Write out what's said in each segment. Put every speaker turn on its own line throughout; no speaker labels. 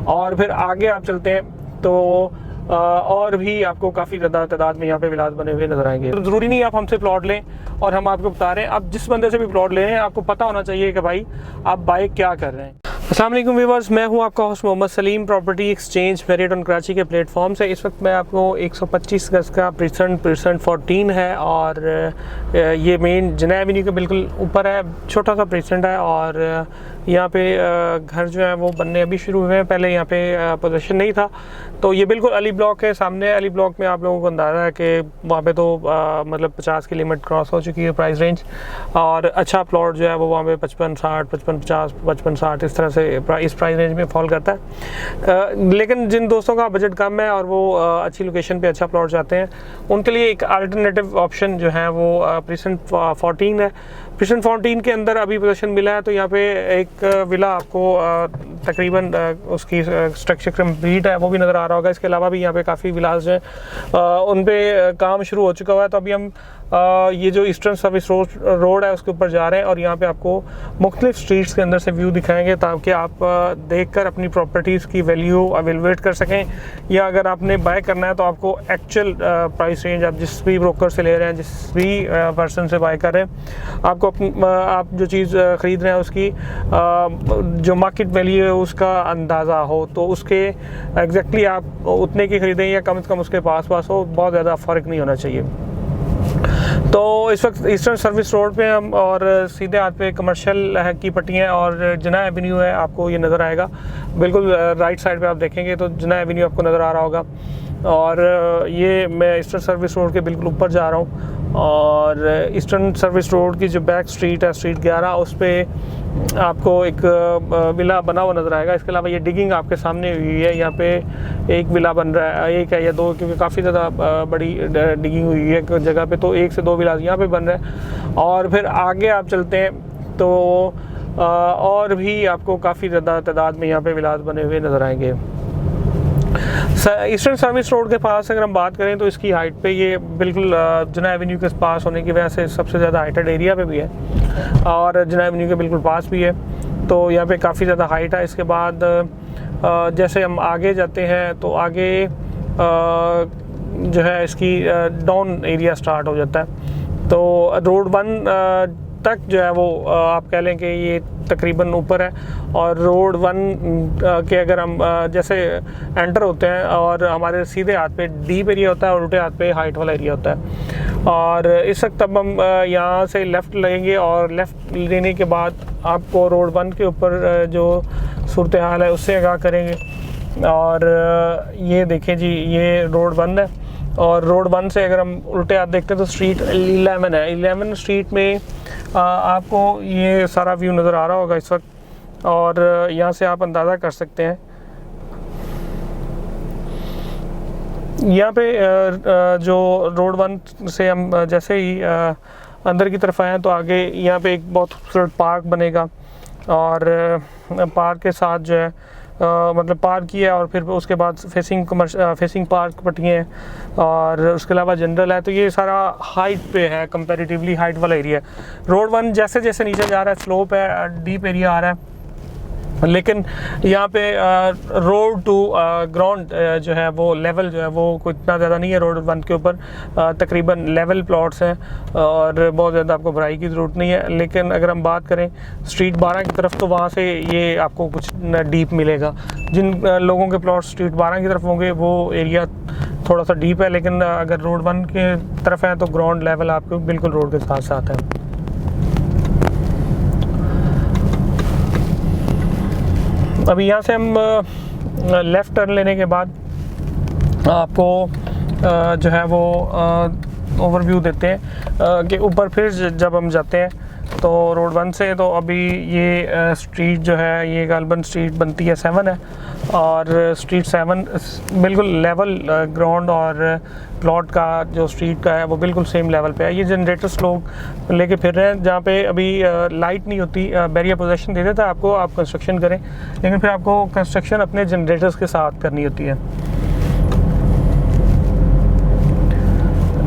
और फिर आगे आप चलते हैं तो और भी आपको काफ़ी ज़्यादा तादाद में यहाँ पे विलास बने हुए नजर आएंगे। तो ज़रूरी नहीं आप हमसे प्लॉट लें और हम आपको बता रहे हैं, आप जिस बंदे से भी प्लॉट ले रहे हैं आपको पता होना चाहिए कि भाई आप बाय क्या कर रहे हैं। अस्सलाम वालेकुम व्यूअर्स, मैं हूं आपका host Mohammad Saleem. Property exchange merit Karachi के प्लेटफॉर्म से इस वक्त मैं आपको 125 गज का प्रेजेंट 14 है और ये मेन जना एवेन्यू के बिल्कुल ऊपर है, छोटा सा प्रेजेंट है और यहाँ पे घर जो है वो बनने अभी शुरू हुए हैं, पहले यहाँ पे पोजीशन नहीं था। तो ये बिल्कुल अली ब्लॉक है सामने। अली ब्लॉक में आप लोगों को अंदाज़ा है कि वहाँ पे तो मतलब 50 की लिमिट क्रॉस हो चुकी है प्राइस रेंज, और अच्छा प्लॉट जो है वो वहाँ पे 55-60, 55-50, 55-60 इस तरह से इस प्राइस रेंज में फॉल करता है। लेकिन जिन दोस्तों का बजट कम है और वो अच्छी लोकेशन पे अच्छा प्लॉट चाहते हैं, उनके लिए एक अल्टरनेटिव ऑप्शन जो है वो प्रेजेंट 14 है। प्रेजेंट 14 के अंदर अभी पोजीशन मिला है, तो यहाँ पे एक विला आपको तकरीबन उसकी स्ट्रक्चर कंप्लीट है वो भी नज़र आ रहा होगा। इसके अलावा भी यहाँ पे काफ़ी विलास जो हैं उन पे काम शुरू हो चुका हुआ है। तो अभी हम ये जो ईस्टर्न सर्विस रोड है उसके ऊपर जा रहे हैं और यहाँ पे आपको मुख्तलिफ स्ट्रीट्स के अंदर से व्यू दिखाएंगे ताकि आप देखकर अपनी प्रॉपर्टीज़ की वैल्यू एवेलुएट कर सकें, या अगर आपने बाय करना है तो आपको एक्चुअल प्राइस रेंज आप जिस भी ब्रोकर से ले रहे हैं, जिस भी पर्सन से बाय कर रहे हैं, आपको आप जो चीज़ ख़रीद रहे हैं उसकी जो मार्केट वैल्यू है उसका अंदाज़ा हो, तो उसके एग्जैक्टली आप उतने की ख़रीदें या कम से कम उसके पास हो, बहुत ज़्यादा फ़र्क नहीं होना चाहिए। तो इस वक्त ईस्टर्न सर्विस रोड पे हम और सीधे हाथ पे कमर्शियल की पट्टियाँ और जना एवेन्यू है, आपको ये नज़र आएगा। बिल्कुल राइट साइड पे आप देखेंगे तो जना एवेन्यू आपको नज़र आ रहा होगा, और ये मैं ईस्टर्न सर्विस रोड के बिल्कुल ऊपर जा रहा हूँ। और ईस्टर्न सर्विस रोड की जो बैक स्ट्रीट है, स्ट्रीट 11, उस पर आपको एक विला बना हुआ नज़र आएगा। इसके अलावा ये डिगिंग आपके सामने हुई है, यहाँ पे एक विला बन रहा है, एक है या दो, क्योंकि काफ़ी ज़्यादा बड़ी डिगिंग हुई है जगह पे, तो 1 से 2 विला यहाँ पे बन रहे हैं। और फिर आगे आप चलते हैं तो और भी आपको काफ़ी ज़्यादा तादाद में यहाँ पे विलास बने हुए नज़र आएंगे। ईस्टर्न सर्विस रोड के पास अगर हम बात करें तो इसकी हाइट पे ये बिल्कुल जना एवेन्यू के पास होने की वजह से सबसे ज़्यादा हाइटेड एरिया पे भी है और जना एवेन्यू के बिल्कुल पास भी है, तो यहाँ पे काफ़ी ज़्यादा हाइट है। इसके बाद जैसे हम आगे जाते हैं तो आगे जो है इसकी डाउन एरिया स्टार्ट हो जाता है। तो रोड 1 तक जो है वो आप कह लें कि ये तकरीबन ऊपर है, और रोड 1 के अगर हम जैसे एंटर होते हैं और हमारे सीधे हाथ पे डीप एरिया होता है और उल्टे हाथ पे हाइट वाला एरिया होता है। और इस वक्त अब हम यहाँ से लेफ़्ट लेंगे और लेफ़्ट लेने के बाद आपको रोड 1 के ऊपर जो सूरत हाल है उससे आगाह करेंगे। और ये देखें जी, ये रोड 1 है और रोड 1 से अगर हम उल्टे हाथ देखते हैं तो स्ट्रीट 11 है। 11 स्ट्रीट में आपको ये सारा व्यू नज़र आ रहा होगा इस वक्त, और यहाँ से आप अंदाज़ा कर सकते हैं। यहाँ पे जो रोड 1 से हम जैसे ही अंदर की तरफ आए तो आगे यहाँ पे एक बहुत खूबसूरत पार्क बनेगा, और पार्क के साथ जो है मतलब पार्क ही है, और फिर उसके बाद फेसिंग पार्क पट्टियाँ हैं, और उसके अलावा जनरल है। तो ये सारा हाइट पे है, कंपैरेटिवली हाइट वाला एरिया है। रोड 1 जैसे जैसे नीचे जा रहा है स्लोप है, डीप एरिया आ रहा है, लेकिन यहाँ पे रोड टू ग्राउंड जो है वो लेवल जो है वो कोई इतना ज़्यादा नहीं है। रोड 1 के ऊपर तकरीबन लेवल प्लॉट्स हैं और बहुत ज़्यादा आपको भराई की ज़रूरत नहीं है। लेकिन अगर हम बात करें स्ट्रीट 12 की तरफ तो वहाँ से ये आपको कुछ डीप मिलेगा। जिन लोगों के प्लॉट स्ट्रीट 12 की तरफ होंगे वो एरिया थोड़ा सा डीप है, लेकिन अगर रोड 1 के तरफ है तो ग्राउंड लेवल आपको बिल्कुल रोड के साथ साथ है। अभी यहाँ से हम लेफ़्ट टर्न लेने के बाद आपको जो है वो ओवरव्यू देते हैं कि ऊपर फिर जब हम जाते हैं तो रोड 1 से तो अभी ये स्ट्रीट जो है ये गालबन स्ट्रीट बनती है 7 है, और स्ट्रीट 7 बिल्कुल लेवल ग्राउंड और प्लॉट का जो स्ट्रीट का है वो बिल्कुल सेम लेवल पे है। ये जनरेटर्स लोग लेके फिर रहे हैं, जहाँ पे अभी लाइट नहीं होती, बैरियर पोजीशन दे देता है आपको, आप कंस्ट्रक्शन करें, लेकिन फिर आपको कंस्ट्रक्शन अपने जनरेटर्स के साथ करनी होती है।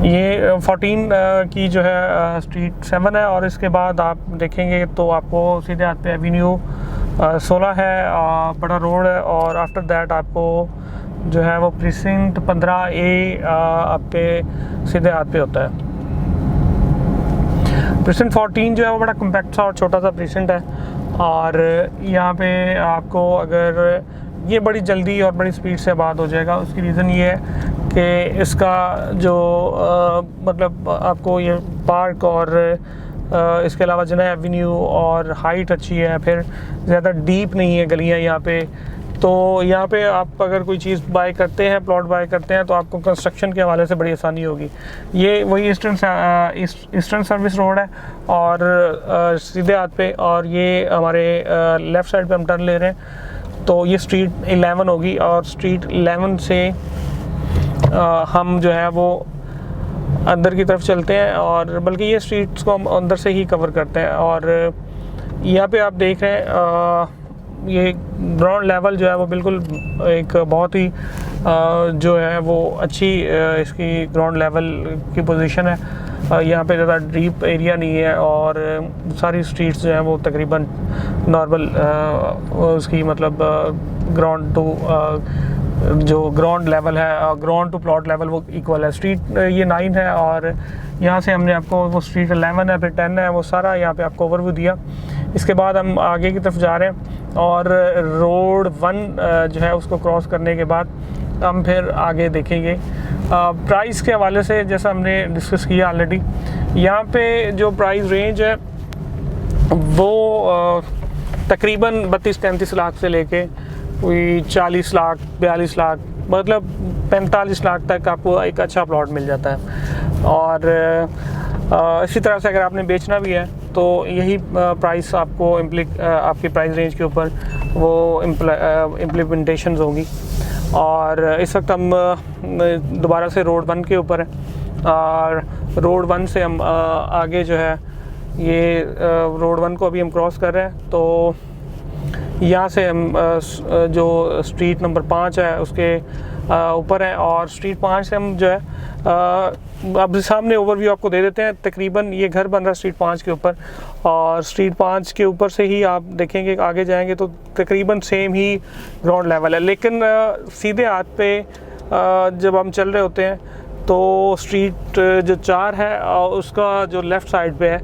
ये 14 की जो है स्ट्रीट 7 है, और इसके बाद आप देखेंगे तो आपको सीधे हाथ पे एवेन्यू 16 है बड़ा रोड है, और आफ्टर दैट आपको जो है वो प्रीसिंक्ट 15A आपके सीधे हाथ पे होता है। प्रीसिंक्ट 14 जो है वो बड़ा कम्पैक्ट सा और छोटा सा प्रीसिंक्ट है, और यहाँ पे आपको अगर ये बड़ी जल्दी और बड़ी स्पीड से आबाद हो जाएगा। उसकी रीज़न ये है कि इसका जो मतलब आपको ये पार्क और इसके अलावा जो है एवेन्यू और हाइट अच्छी है, फिर ज़्यादा डीप नहीं है गलियाँ यहाँ पे। तो यहाँ पे आप अगर कोई चीज़ बाय करते हैं, प्लॉट बाय करते हैं, तो आपको कंस्ट्रक्शन के हवाले से बड़ी आसानी होगी। ये वही ईस्टर्न सर्विस रोड है और सीधे हाथ पे, और ये हमारे लेफ़्ट साइड पे हम टर्न ले रहे हैं। तो ये स्ट्रीट 11 होगी, और स्ट्रीट 11 से हम जो है वो अंदर की तरफ चलते हैं, और बल्कि ये स्ट्रीट्स को हम अंदर से ही कवर करते हैं। और यहाँ पे आप देख रहे हैं ये ग्राउंड लेवल जो है वो बिल्कुल एक बहुत ही जो है वो अच्छी इसकी ग्राउंड लेवल की पोजीशन है। यहाँ पे ज़्यादा डीप एरिया नहीं है, और सारी स्ट्रीट्स जो हैं वो तकरीबन नॉर्मल उसकी मतलब ग्राउंड टू जो ग्राउंड लेवल है, ग्राउंड टू प्लॉट लेवल वो इक्वल है। स्ट्रीट ये 9 है, और यहाँ से हमने आपको वो स्ट्रीट 11 है, फिर 10 है, वो सारा यहाँ पे आपको ओवरव्यू दिया। इसके बाद हम आगे की तरफ जा रहे हैं, और रोड 1 जो है उसको क्रॉस करने के बाद हम फिर आगे देखेंगे। प्राइस के हवाले से जैसा हमने डिस्कस किया ऑलरेडी, यहाँ पे जो प्राइस रेंज है वो तकरीबन 32-33 लाख से लेके कोई 40 लाख 42 लाख मतलब 45 लाख तक आपको एक अच्छा प्लॉट मिल जाता है। और इसी तरह से अगर आपने बेचना भी है तो यही प्राइस आपको आपकी प्राइस रेंज के ऊपर वो इम्प्लीमेंटेशन होंगी। और इस वक्त हम दोबारा से रोड 1 के ऊपर हैं, और रोड 1 से हम आगे जो है ये रोड 1 को अभी हम क्रॉस कर रहे हैं। तो यहाँ से हम जो स्ट्रीट नंबर 5 है उसके ऊपर है, और स्ट्रीट 5 से हम जो है अब सामने ओवरव्यू आपको दे देते हैं। तकरीबन ये घर बन रहा है स्ट्रीट 5 के ऊपर, और स्ट्रीट 5 के ऊपर से ही आप देखेंगे आगे जाएंगे तो तकरीबन सेम ही ग्राउंड लेवल है। लेकिन सीधे हाथ पे जब हम चल रहे होते हैं तो स्ट्रीट जो 4 है उसका जो लेफ़्ट साइड पे है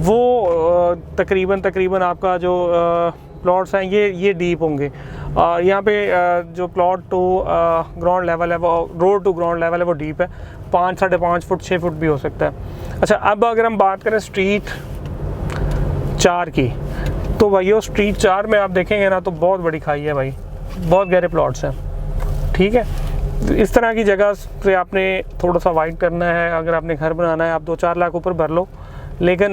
वो तकरीबन आपका जो प्लॉट्स हैं ये डीप होंगे, और यहाँ पे जो प्लॉट टू ग्राउंड लेवल है वो रोड टू ग्राउंड लेवल है वो डीप है, 5-5.5 फुट 6 फुट भी हो सकता है। अच्छा, अब अगर हम बात करें स्ट्रीट 4 की, तो भाइयों स्ट्रीट 4 में आप देखेंगे ना तो बहुत बड़ी खाई है भाई, बहुत गहरे प्लॉट्स हैं। ठीक है, इस तरह की जगह से आपने थोड़ा सा वाइड करना है, अगर आपने घर बनाना है आप 2-4 लाख ऊपर भर लो, लेकिन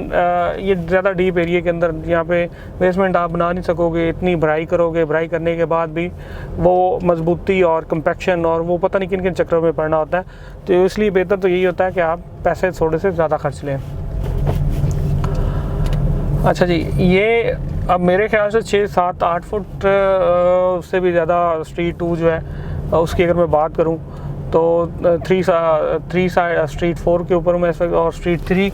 ये ज़्यादा डीप एरिया के अंदर यहाँ पे बेसमेंट आप बना नहीं सकोगे। इतनी भराई करोगे, भराई करने के बाद भी वो मजबूती और कम्पैक्शन और वो पता नहीं किन किन चक्रों में पड़ना होता है। तो इसलिए बेहतर तो यही होता है कि आप पैसे थोड़े से ज़्यादा खर्च लें। अच्छा जी, ये अब मेरे ख्याल से 6-7-8 फुट से भी ज़्यादा स्ट्रीट 2 जो है उसकी अगर मैं बात करूँ तो 3 साइड स्ट्रीट 4 के ऊपर में इस वक्त, और स्ट्रीट 3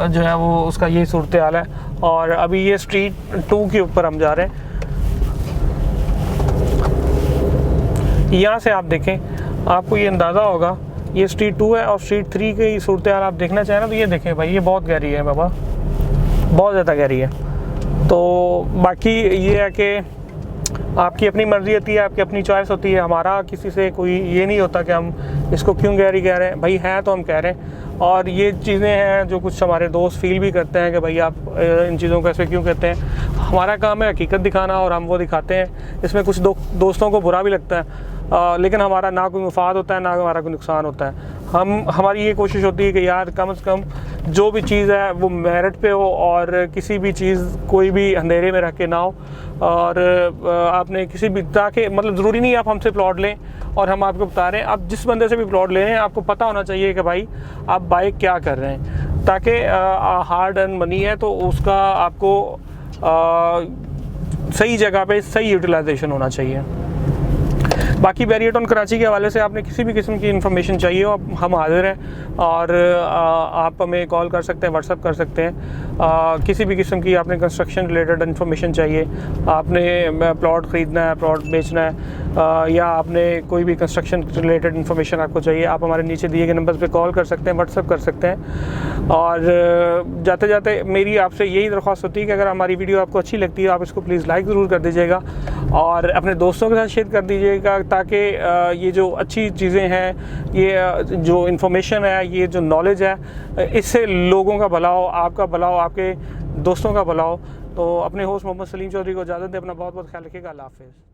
जो है वो उसका यही सूरत हाल है। और अभी ये स्ट्रीट 2 के ऊपर हम जा रहे हैं। यहाँ से आप देखें, आपको ये अंदाज़ा होगा ये स्ट्रीट 2 है, और स्ट्रीट 3 की सूरत हाल आप देखना चाहें ना तो ये देखें भाई, ये बहुत गहरी है बाबा, बहुत ज़्यादा गहरी है। तो बाकी ये है कि आपकी अपनी मर्ज़ी होती है, आपकी अपनी चॉइस होती है। हमारा किसी से कोई ये नहीं होता कि हम इसको क्यों गहरी कह रहे हैं, भाई है तो हम कह रहे हैं। और ये चीज़ें हैं जो कुछ हमारे दोस्त फील भी करते हैं कि भाई आप इन चीज़ों को ऐसे क्यों कहते हैं। हमारा काम है हकीकत दिखाना, और हम वो दिखाते हैं। इसमें कुछ दोस्तों को बुरा भी लगता है, लेकिन हमारा ना कोई मुफाद होता है ना हमारा कोई नुकसान होता है। हमारी ये कोशिश होती है कि यार कम से कम जो भी चीज़ है वो मेरिट पे हो, और किसी भी चीज़ कोई भी अंधेरे में रख के ना हो। और आपने किसी भी ताकि मतलब ज़रूरी नहीं आप हमसे प्लॉट लें और हम आपको बता रहे हैं, आप जिस बंदे से भी प्लॉट ले रहे हैं आपको पता होना चाहिए कि भाई आप बाय क्या कर रहे हैं, ताकि हार्ड अर्न मनी है तो उसका आपको सही जगह पे सही यूटिलाइजेशन होना चाहिए। बाकी बैरियटॉन कराची के हवाले से आपने किसी भी किस्म की इन्फॉर्मेशन चाहिए हो, हम हाजिर हैं और आप हमें कॉल कर सकते हैं, व्हाट्सअप कर सकते हैं। किसी भी किस्म की आपने कंस्ट्रक्शन रिलेटेड इन्फॉर्मेशन चाहिए, आपने प्लॉट ख़रीदना है, प्लॉट बेचना है, या आपने कोई भी कंस्ट्रक्शन रिलेटेड इन्फॉर्मेशन आपको चाहिए, आप हमारे नीचे दिए गए नंबर पे कॉल कर सकते हैं, व्हाट्सअप कर सकते हैं। और जाते जाते मेरी आपसे यही दरख्वास्त होती है कि अगर हमारी वीडियो आपको अच्छी लगती है आप इसको प्लीज़ लाइक ज़रूर कर दीजिएगा और अपने दोस्तों के साथ शेयर कर दीजिएगा, ताकि ये जो अच्छी चीज़ें हैं, ये जो इन्फॉर्मेशन है, ये जो नॉलेज है, इससे लोगों का भला हो, आपका भला हो, आपके दोस्तों का भला हो। तो अपने होस्ट मोहम्मद सलीम चौधरी को इजाज़त दें। अपना बहुत बहुत ख्याल रखिएगा। अल्लाह हाफ़िज़।